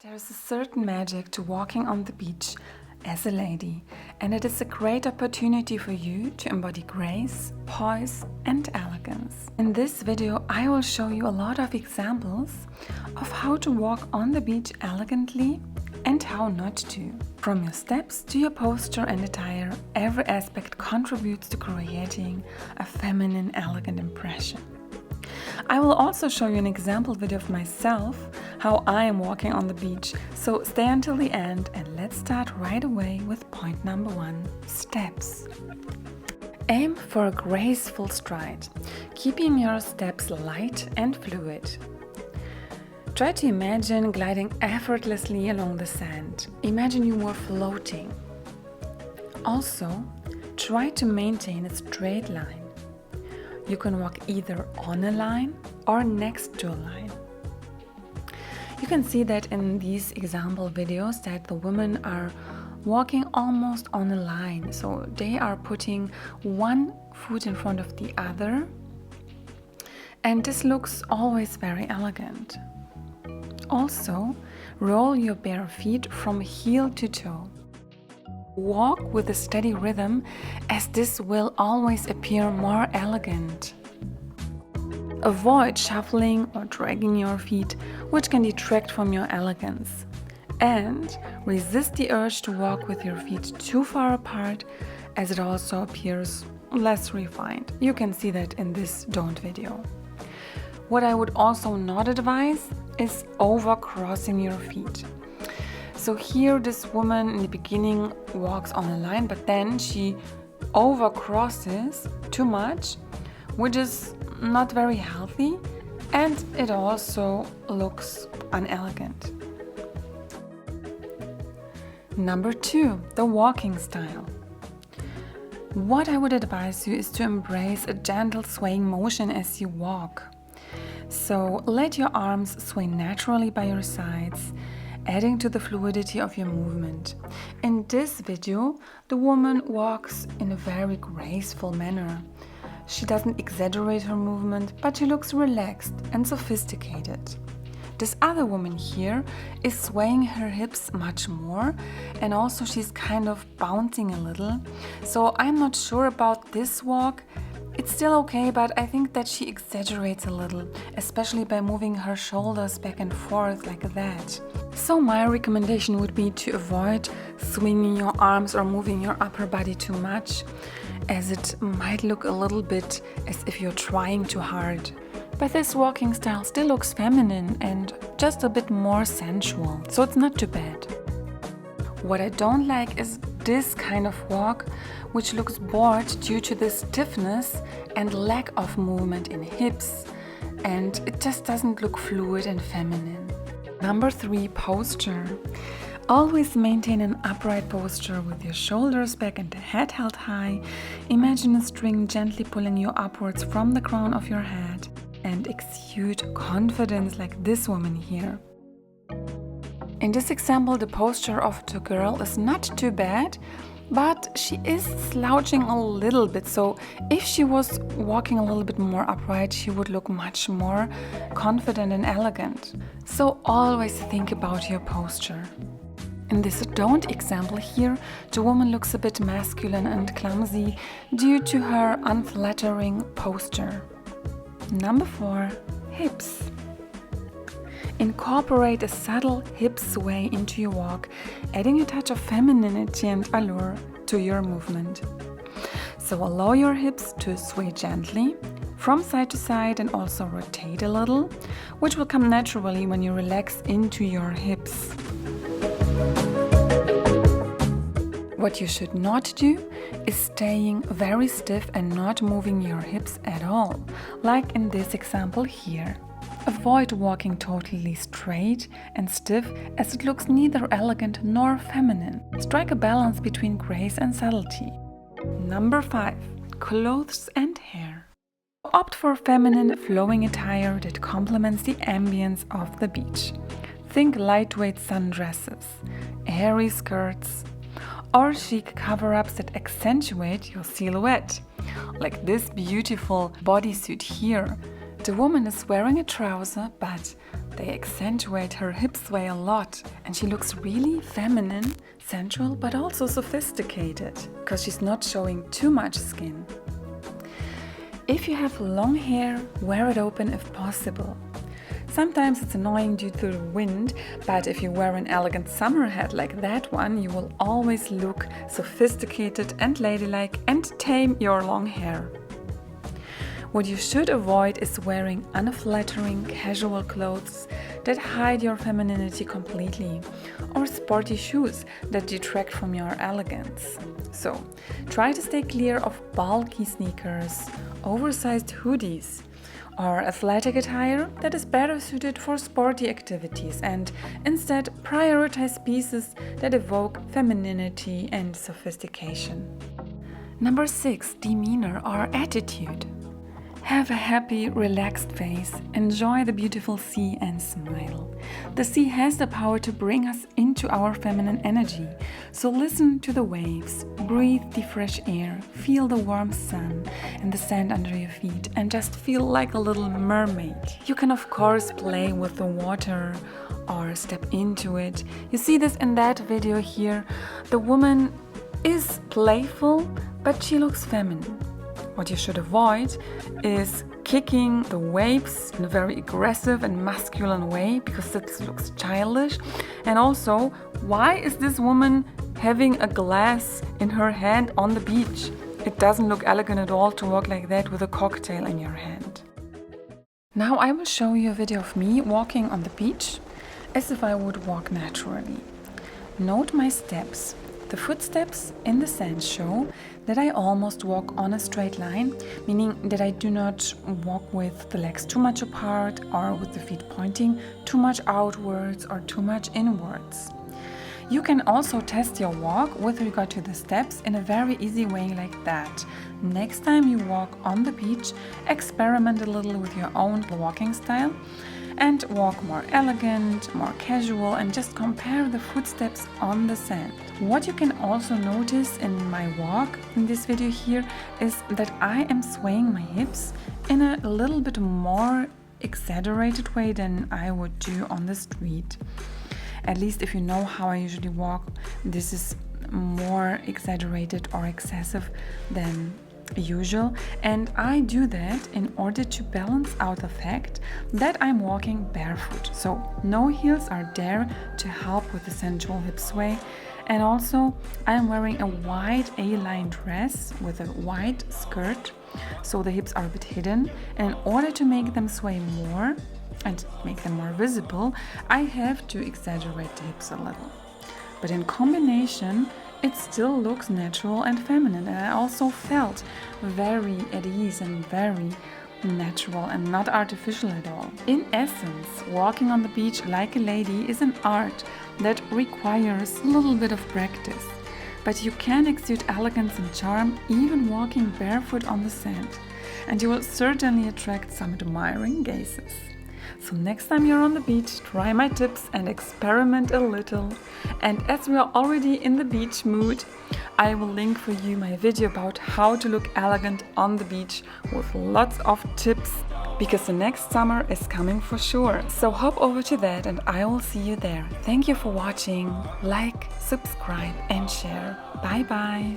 There's a certain magic to walking on the beach as a lady, and it is a great opportunity for you to embody grace, poise, and elegance. In this video, I will show you a lot of examples of how to walk on the beach elegantly and how not to. From your steps to your posture and attire, every aspect contributes to creating a feminine, elegant impression. I will also show you an example video of myself, how I am walking on the beach, so stay until the end and let's start right away with point number 1, steps. Aim for a graceful stride, keeping your steps light and fluid. Try to imagine gliding effortlessly along the sand. Imagine you were floating. Also, try to maintain a straight line. You can walk either on a line or next to a line. You can see that in these example videos that the women are walking almost on a line. So they are putting one foot in front of the other. And this looks always very elegant. Also, roll your bare feet from heel to toe. Walk with a steady rhythm, as this will always appear more elegant. Avoid shuffling or dragging your feet, which can detract from your elegance. And resist the urge to walk with your feet too far apart, as it also appears less refined. You can see that in this don't video. What I would also not advise is over-crossing your feet. So here this woman in the beginning walks on a line, but then she over-crosses too much, which is not very healthy, and it also looks unelegant. Number 2, the walking style. What I would advise you is to embrace a gentle swaying motion as you walk. So let your arms sway naturally by your sides, adding to the fluidity of your movement. In this video, the woman walks in a very graceful manner. She doesn't exaggerate her movement, but she looks relaxed and sophisticated. This other woman here is swaying her hips much more, and also she's kind of bouncing a little. So I'm not sure about this walk. It's still okay, but I think that she exaggerates a little, especially by moving her shoulders back and forth like that. So my recommendation would be to avoid swinging your arms or moving your upper body too much, as it might look a little bit as if you're trying too hard. But this walking style still looks feminine and just a bit more sensual, so it's not too bad. What I don't like is this kind of walk, which looks bored due to the stiffness and lack of movement in hips, and it just doesn't look fluid and feminine. Number 3, posture. Always maintain an upright posture with your shoulders back and the head held high. Imagine a string gently pulling you upwards from the crown of your head, and exude confidence like this woman here. In this example, the posture of the girl is not too bad, but she is slouching a little bit, so if she was walking a little bit more upright, she would look much more confident and elegant. So always think about your posture. In this don't example here, the woman looks a bit masculine and clumsy due to her unflattering posture. Number 4, hips. Incorporate a subtle hip sway into your walk, adding a touch of femininity and allure to your movement. So allow your hips to sway gently from side to side and also rotate a little, which will come naturally when you relax into your hips. What you should not do is staying very stiff and not moving your hips at all, like in this example here. Avoid walking totally straight and stiff, as it looks neither elegant nor feminine. Strike a balance between grace and subtlety. Number 5, clothes and hair. Opt for feminine, flowing attire that complements the ambience of the beach. Think lightweight sundresses, airy skirts, or chic cover-ups that accentuate your silhouette, like this beautiful bodysuit here. The woman is wearing a trouser, but They accentuate her hip sway a lot, and she looks really feminine, sensual, but also sophisticated, because she's not showing too much skin. If you have long hair, wear it open if possible. Sometimes it's annoying due to the wind, but if you wear an elegant summer hat like that one, you will always look sophisticated and ladylike and tame your long hair. What you should avoid is wearing unflattering casual clothes that hide your femininity completely, or sporty shoes that detract from your elegance. So, try to stay clear of bulky sneakers, oversized hoodies, or athletic attire that is better suited for sporty activities, and instead prioritize pieces that evoke femininity and sophistication. Number 6. Demeanor or attitude. Have a happy, relaxed face, enjoy the beautiful sea and smile. The sea has the power to bring us into our feminine energy, so listen to the waves, breathe the fresh air, feel the warm sun and the sand under your feet, and just feel like a little mermaid. You can of course play with the water or step into it. You see this in that video here. The woman is playful, but she looks feminine. What you should avoid is kicking the waves in a very aggressive and masculine way, because this looks childish. And also, why is this woman having a glass in her hand on the beach? It doesn't look elegant at all to walk like that with a cocktail in your hand. Now I will show you a video of me walking on the beach as if I would walk naturally. Note my steps. The footsteps in the sand show that I almost walk on a straight line, meaning that I do not walk with the legs too much apart or with the feet pointing too much outwards or too much inwards. You can also test your walk with regard to the steps in a very easy way like that. Next time you walk on the beach, experiment a little with your own walking style and walk more elegant, more casual, and just compare the footsteps on the sand. What you can also notice in my walk in this video here is that I am swaying my hips in a little bit more exaggerated way than I would do on the street. At least if you know how I usually walk, this is more exaggerated or excessive than usual, and I do that in order to balance out the fact that I'm walking barefoot. So no heels are there to help with the sensual hip sway, and also I'm wearing a wide A-line dress with a wide skirt, so the hips are a bit hidden, and in order to make them sway more and make them more visible, I have to exaggerate the hips a little. But in combination, it still looks natural and feminine, and I also felt very at ease and very natural and not artificial at all. In essence, walking on the beach like a lady is an art that requires a little bit of practice. But you can exude elegance and charm even walking barefoot on the sand, and you will certainly attract some admiring gazes. So next time you're on the beach, try my tips and experiment a little. And as we are already in the beach mood, I will link for you my video about how to look elegant on the beach with lots of tips, because the next summer is coming for sure. So hop over to that and I will see you there. Thank you for watching. Like, subscribe and share. Bye bye.